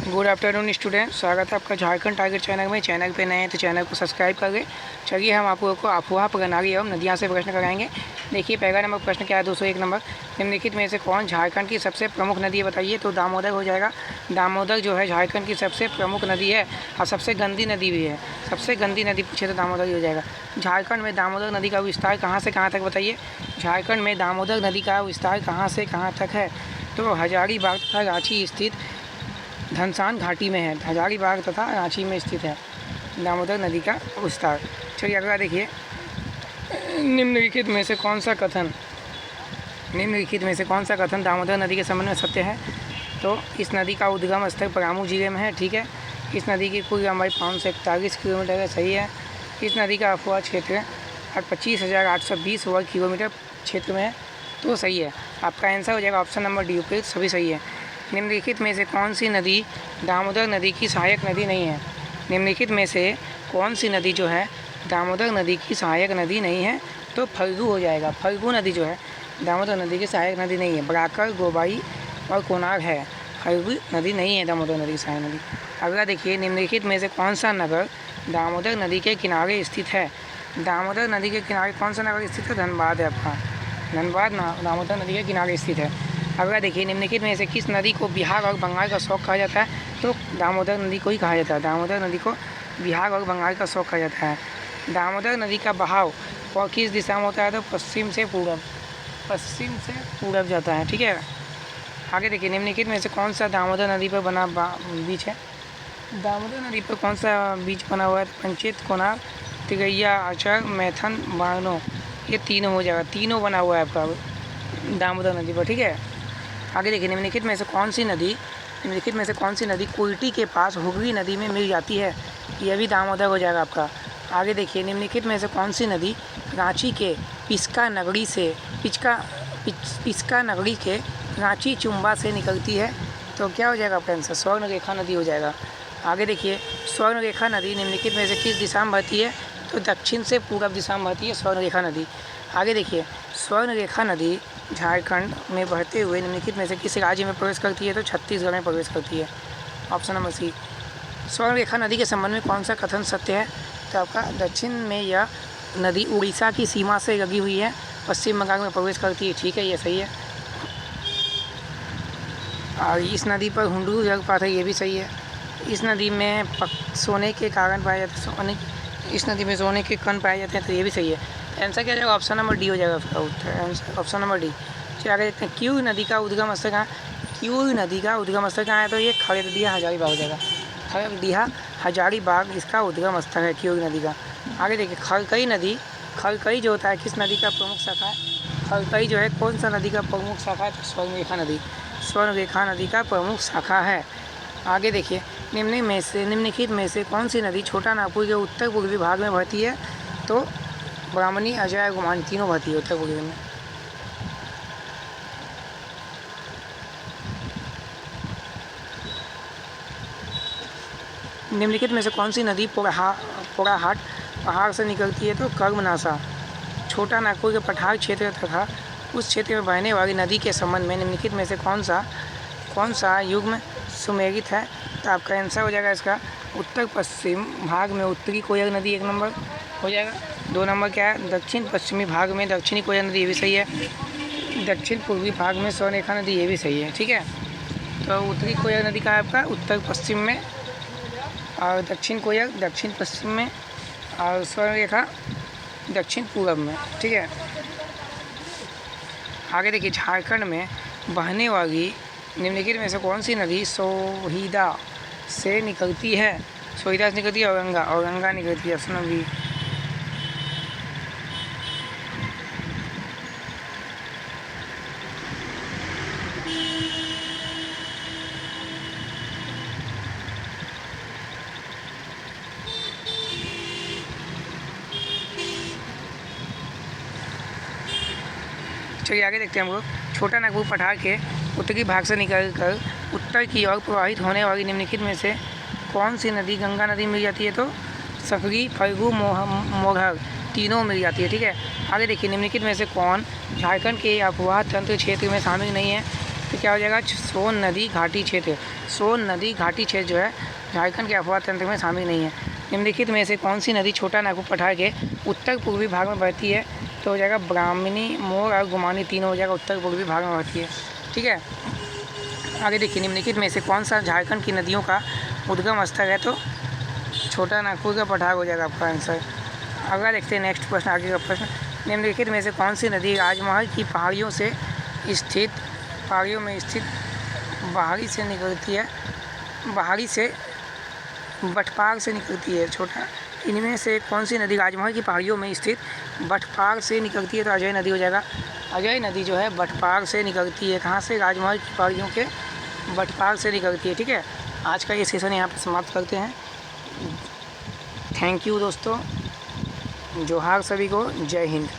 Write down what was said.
Good afternoon student, स्वागत है आपका झारखंड टाइगर चैनल में। चैनल पे नए हैं तो चैनल को सब्सक्राइब कर लें। चलिए हम आप लोगों को अफवाह प्रणाली एवं नदियाँ से प्रश्न कराएंगे। देखिए पहला नंबर प्रश्न क्या है, 201 नंबर। निम्नलिखित में से कौन झारखंड की सबसे प्रमुख नदी है, बताइए। तो दामोदर हो जाएगा। दामोदर जो है झारखंड की सबसे प्रमुख नदी है और सबसे गंदी नदी भी है। सबसे गंदी नदी पूछे तो दामोदर ही हो जाएगा। झारखंड में दामोदर नदी का विस्तार कहाँ से कहाँ तक, बताइए। झारखंड में दामोदर नदी का विस्तार कहाँ से कहाँ तक है, तो हजारीबाग तथा रांची स्थित धनसान घाटी में है। हजारीबाग तथा रांची में स्थित है दामोदर नदी का विस्तार। चलिए अगला देखिए, निम्नलिखित में से कौन सा कथन दामोदर नदी के संबंध में सत्य है। तो इस नदी का उद्गम स्थल पलामू जिले में है, ठीक है। इस नदी की कुल लंबाई 541 किलोमीटर है, सही है। इस नदी का अफवाह क्षेत्र 25,820 वर्ग किलोमीटर क्षेत्र में है, तो सही है। आपका आंसर हो जाएगा ऑप्शन नंबर डी, उपयुक्त सभी सही है। निम्नलिखित में से कौन सी नदी दामोदर नदी की सहायक नदी नहीं है। निम्नलिखित में से कौन सी नदी जो है दामोदर नदी की सहायक नदी नहीं है, तो फल्गु हो जाएगा। फल्गु नदी जो है दामोदर नदी की सहायक नदी नहीं है। बराकर, गोबाई और कोनार है, फल्गु नदी नहीं है दामोदर नदी की सहायक नदी। अगला देखिए, निम्नलिखित में से कौन सा नगर दामोदर नदी के किनारे स्थित है। दामोदर नदी के किनारे कौन सा नगर स्थित है, धनबाद है आपका। धनबाद दामोदर नदी के किनारे स्थित है। अगला देखिए, निम्नलिखित में से किस नदी को बिहार और बंगाल का शौक कहा जाता है, तो दामोदर नदी को ही कहा जाता है। दामोदर नदी को बिहार और बंगाल का शौक कहा जाता है। दामोदर नदी का बहाव और किस दिशा में होता है, तो पश्चिम से पूरब जाता है, ठीक है। आगे देखिए, निम्नलिखित में से कौन सा दामोदर नदी पर बना बीच है। दामोदर नदी पर कौन सा बीच बना हुआ है, पंचेत, कोनार, तिगैया, आचर, मैथन, बानो, ये तीनों हो जाएगा। तीनों बना हुआ है आपका दामोदर नदी पर, ठीक है। आगे देखिए, निम्नलिखित में से कौन सी नदी कुल्टी के पास हुगली नदी में मिल जाती है, यह भी दामोदर हो जाएगा आपका। आगे देखिए, निम्नलिखित में से कौन सी नदी रांची के पिस्का नगरी के रांची चुम्बा से निकलती है, तो क्या हो जाएगा आपका आंसर, स्वर्ण रेखा नदी हो जाएगा। आगे देखिए, स्वर्ण रेखा नदी निम्नलिखित में से किस दिशा में बहती है, तो दक्षिण से पूर्व दिशा में बहती है स्वर्ण रेखा नदी। आगे देखिए, स्वर्ण रेखा नदी झारखंड में बहते हुए निम्नलिखित में से किस राज्य में प्रवेश करती है, तो छत्तीसगढ़ में प्रवेश करती है, ऑप्शन नंबर सी। स्वर्ण रेखा नदी के संबंध में कौन सा कथन सत्य है, तो आपका दक्षिण में यह नदी उड़ीसा की सीमा से लगी हुई है, पश्चिम बंगाल में प्रवेश करती है, ठीक है, ये सही है। और इस नदी पर हुंडरू जलप्रपात है, ये भी सही है। इस नदी में सोने के कारण पाए जाते हैं, इस नदी में सोने के कण पाए जाते हैं, तो ये भी सही है। आंसर क्या जाएगा, ऑप्शन नंबर डी हो जाएगा उसका उत्तर, आंसर ऑप्शन नंबर डी। चलिए आगे देखते हैं, क्यूर नदी का उद्गम स्थल कहाँ है, तो ये खगड़िया हजारीबाग हो जाएगा। खगड़िया हजारीबाग इसका उद्गम स्थल है क्यूर नदी का। आगे देखिए, खरकई जो होता है किस नदी का प्रमुख शाखा है। खरकई जो है कौन सा नदी का प्रमुख शाखा है, तो स्वर्ण रेखा नदी का प्रमुख शाखा है। आगे देखिए, निम्नलिखित में से कौन सी नदी छोटा नागपुर के उत्तर पूर्वी भाग में बहती है, तो ब्राह्मणी, अजय, गुमानी तीनों बहती है उत्तर पूर्वी में। निम्नलिखित में से कौन सी नदी पोड़ाहाट पहाड़ से निकलती है, तो कर्मनाशा। छोटा नागपुर के पठार क्षेत्र तथा उस क्षेत्र में बहने वाली नदी के संबंध में निम्नलिखित में से कौन सा युग्म सुमेलित है, तो आपका आंसर हो जाएगा इसका उत्तर पश्चिम भाग में उत्तरी कोयल नदी 1 नंबर हो जाएगा। 2 नंबर क्या है, दक्षिण पश्चिमी भाग में दक्षिणी कोयल नदी, ये भी सही है। दक्षिण पूर्वी भाग में स्वर्ण रेखा नदी, ये भी सही है, ठीक है। तो उत्तरी कोयल नदी का है आपका उत्तर पश्चिम में, और दक्षिण कोयल दक्षिण पश्चिम में, और स्वर्ण रेखा दक्षिण पूर्व में, ठीक है। आगे देखिए, झारखंड में बहने वाली निम्नलिखित में से कौन सी नदी सोहिदा से निकलती है। सोहिदा से निकलती है औरंगा निकलती है, ऑप्शन बी। चलिए आगे देखते हैं हम लोग, छोटा नागपुर पठार के उत्तरी भाग से निकलकर उत्तर की ओर प्रवाहित होने वाली निम्नलिखित में से कौन सी नदी गंगा नदी मिल जाती है, तो सकरी, फल्गु, मोघर तीनों मिल जाती है, ठीक है। आगे देखिए, निम्नलिखित में से कौन झारखंड के अफवाह तंत्र क्षेत्र में शामिल नहीं है, तो क्या हो जाएगा, सोन नदी घाटी क्षेत्र। सोन नदी घाटी क्षेत्र जो है झारखंड के अफवाह तंत्र में शामिल नहीं है। निम्नलिखित में से कौन सी नदी छोटा नागपुर पठार के उत्तर पूर्वी भाग में बहती है, तो हो जाएगा ब्राह्मणी, मोर और गुमानी, तीनों हो जाएगा उत्तर पूर्वी भाग में बहती है। ठीक है, आगे देखिए, निम्नलिखित में से कौन सा झारखंड की नदियों का उद्गम स्थल है, तो छोटा नागपुर का पठार हो जाएगा आपका आंसर। अगला देखते हैं नेक्स्ट प्रश्न, आगे का प्रश्न। निम्नलिखित में से कौन सी नदी राजमहल की पहाड़ियों में स्थित बाहरी से निकलती है, बाहरी से बटपार से निकलती है। छोटा, इनमें से कौन सी नदी राजमहल की पहाड़ियों में स्थित बटपार से निकलती है, तो अजय नदी हो जाएगा। अजय नदी जो है बटपार से निकलती है। कहाँ से, राजमहल की पहाड़ियों के बटपार से निकलती है। ठीक है, आज का ये सेशन यहाँ पर समाप्त करते हैं। थैंक यू दोस्तों, जोहार सभी को, जय हिंद।